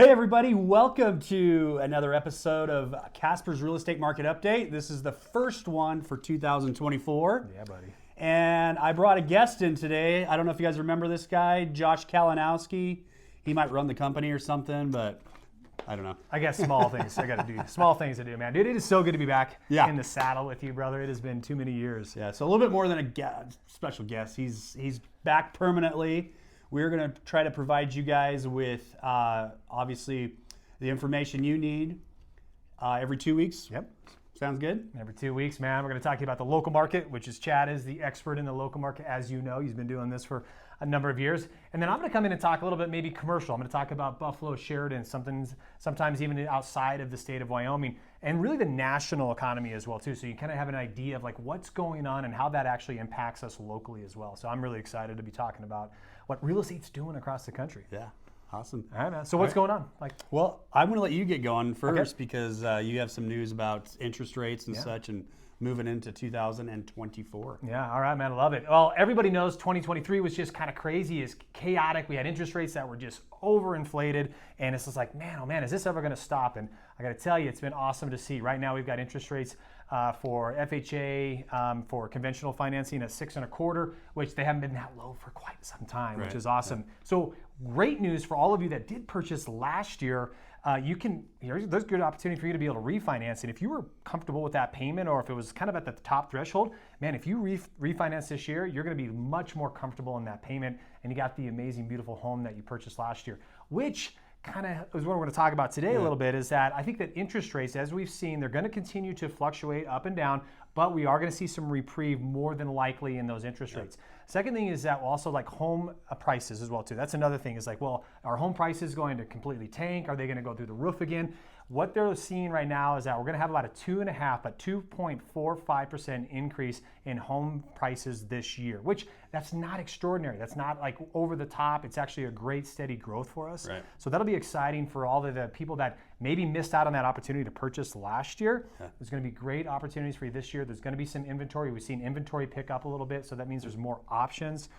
Hey everybody, welcome to another episode of Casper's Real Estate Market Update. This is the first one for 2024. Yeah, buddy. And I brought a guest in today. I don't know if you guys remember this guy, Josh Kalinowski. He might run the company or something, but I don't know. I got small things I got to do. Small things to do, man. Dude, it is so good to be back in the saddle with you, brother. It has been too many years. Yeah, so a little bit more than a special guest. He's back permanently. We're going to try to provide you guys with, obviously, the information you need every 2 weeks. Yep. Sounds good? Every 2 weeks, man. We're going to talk to you about the local market, which is Chad is the expert in the local market. As you know, he's been doing this for a number of years. And then I'm going to come in and talk a little bit maybe commercial. I'm going to talk about Buffalo, Sheridan, sometimes even outside of the state of Wyoming, and really the national economy as well, too. So you kind of have an idea of like what's going on and how that actually impacts us locally as well. So I'm really excited to be talking about what real estate's doing across the country. Yeah, awesome. All right, man. So what's going on? Well, I'm going to let you get going first because you have some news about interest rates and such and moving into 2024. Yeah, all right, man. I love it. Well, everybody knows 2023 was just kind of crazy. It's chaotic. We had interest rates that were just overinflated. And it's just like, man, oh man, is this ever going to stop? And I got to tell you, it's been awesome to see. Right now, we've got interest rates for FHA, for conventional financing at 6.25, which they haven't been that low for quite some time, which is awesome. Yeah. So great news for all of you that did purchase last year. There's a good opportunity for you to be able to refinance. And if you were comfortable with that payment, or if it was kind of at the top threshold, man, if you refinance this year, you're going to be much more comfortable in that payment. And you got the amazing, beautiful home that you purchased last year, which kind of is what we're going to talk about today a little bit, is that I think that interest rates, as we've seen, they're going to continue to fluctuate up and down, but we are going to see some reprieve more than likely in those interest rates. Second thing is that also like home prices as well too. That's another thing, is like, well, are home prices going to completely tank? Are they going to go through the roof again? What they're seeing right now is that we're going to have about a 2.45% increase in home prices this year, which that's not extraordinary. That's not like over the top. It's actually a great steady growth for us. Right. So that'll be exciting for all of the people that maybe missed out on that opportunity to purchase last year. There's going to be great opportunities for you this year. There's going to be some inventory. We've seen inventory pick up a little bit, so that means there's more options,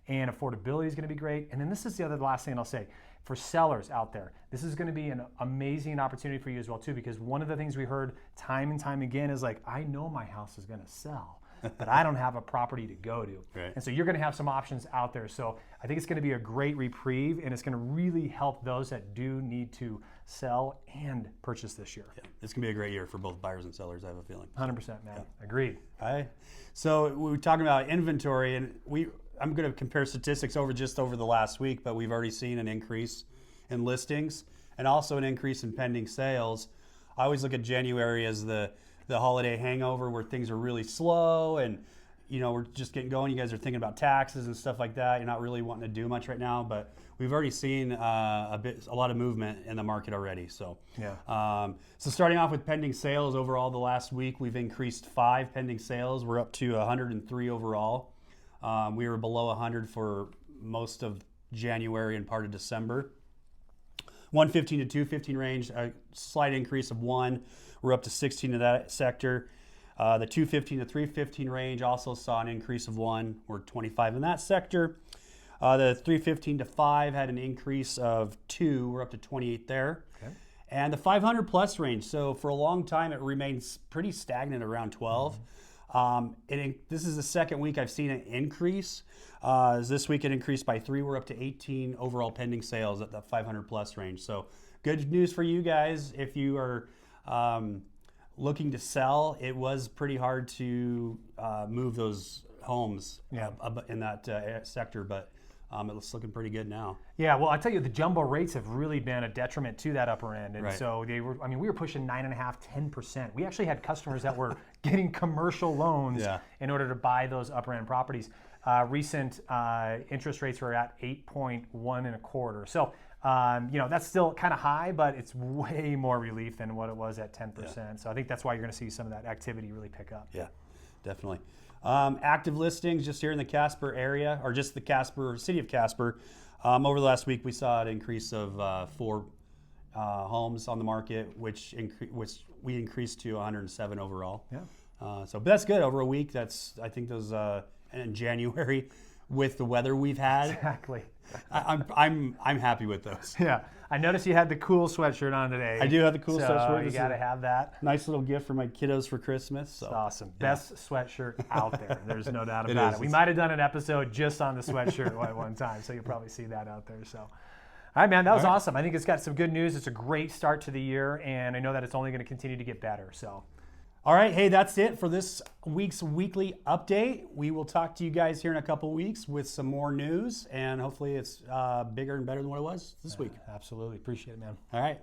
and affordability is going to be great. And then this is the last thing I'll say. For sellers out there, this is going to be an amazing opportunity for you as well too, because one of the things we heard time and time again is like, I know my house is going to sell, but I don't have a property to go to. Right. And so you're going to have some options out there. So I think it's going to be a great reprieve, and it's going to really help those that do need to sell and purchase this year. Yeah, it's going to be a great year for both buyers and sellers, I have a feeling. 100%, man. Agreed. So we were talking about inventory, and I'm going to compare statistics over the last week, but we've already seen an increase in listings and also an increase in pending sales. I always look at January as the holiday hangover, where things are really slow and we're just getting going. You guys are thinking about taxes and stuff like that. You're not really wanting to do much right now, but we've already seen a lot of movement in the market already. So so starting off with pending sales overall, the last week we've increased 5 pending sales. We're up to 103 overall. We were below 100 for most of January and part of December. 115 to 215 range, a slight increase of 1. We're up to 16 in that sector. The 215 to 315 range also saw an increase of 1. We're 25 in that sector. The 315 to 5 had an increase of 2. We're up to 28 there. Okay. And the 500 plus range, so for a long time it remains pretty stagnant around 12. This is the second week I've seen an increase. This week it increased by 3. We're up to 18 overall pending sales at the 500 plus range. So good news for you guys. If you are looking to sell, it was pretty hard to move those homes in that sector, but it's looking pretty good now. Yeah, well, I tell you, the jumbo rates have really been a detriment to that upper end. And so we were pushing 9.5%, 10%. We actually had customers that were getting commercial loans in order to buy those upper end properties. Recent interest rates were at 8.125. So, that's still kind of high, but it's way more relief than what it was at 10%. Yeah. So I think that's why you're going to see some of that activity really pick up. Yeah, definitely. Active listings just here in the Casper area, or just the city of Casper. Over the last week, we saw an increase of 4 homes on the market, which we increased to 107 overall. Yeah. But that's good over a week. I think those in January with the weather we've had. Exactly. I'm happy with those. Yeah. I noticed you had the cool sweatshirt on today. I do have the cool so sweatshirt. You This got to is have that. nice little gift for my kiddos for Christmas. So. It's awesome. Best sweatshirt out there. There's no doubt It about is. it. We might have done an episode just on the sweatshirt at one time, so you'll probably see that out there. So, all right, man, that was awesome. I think it's got some good news. It's a great start to the year, and I know that it's only going to continue to get better. So. All right, hey, that's it for this week's weekly update. We will talk to you guys here in a couple weeks with some more news, and hopefully it's bigger and better than what it was this week. Absolutely. Appreciate it, man. All right.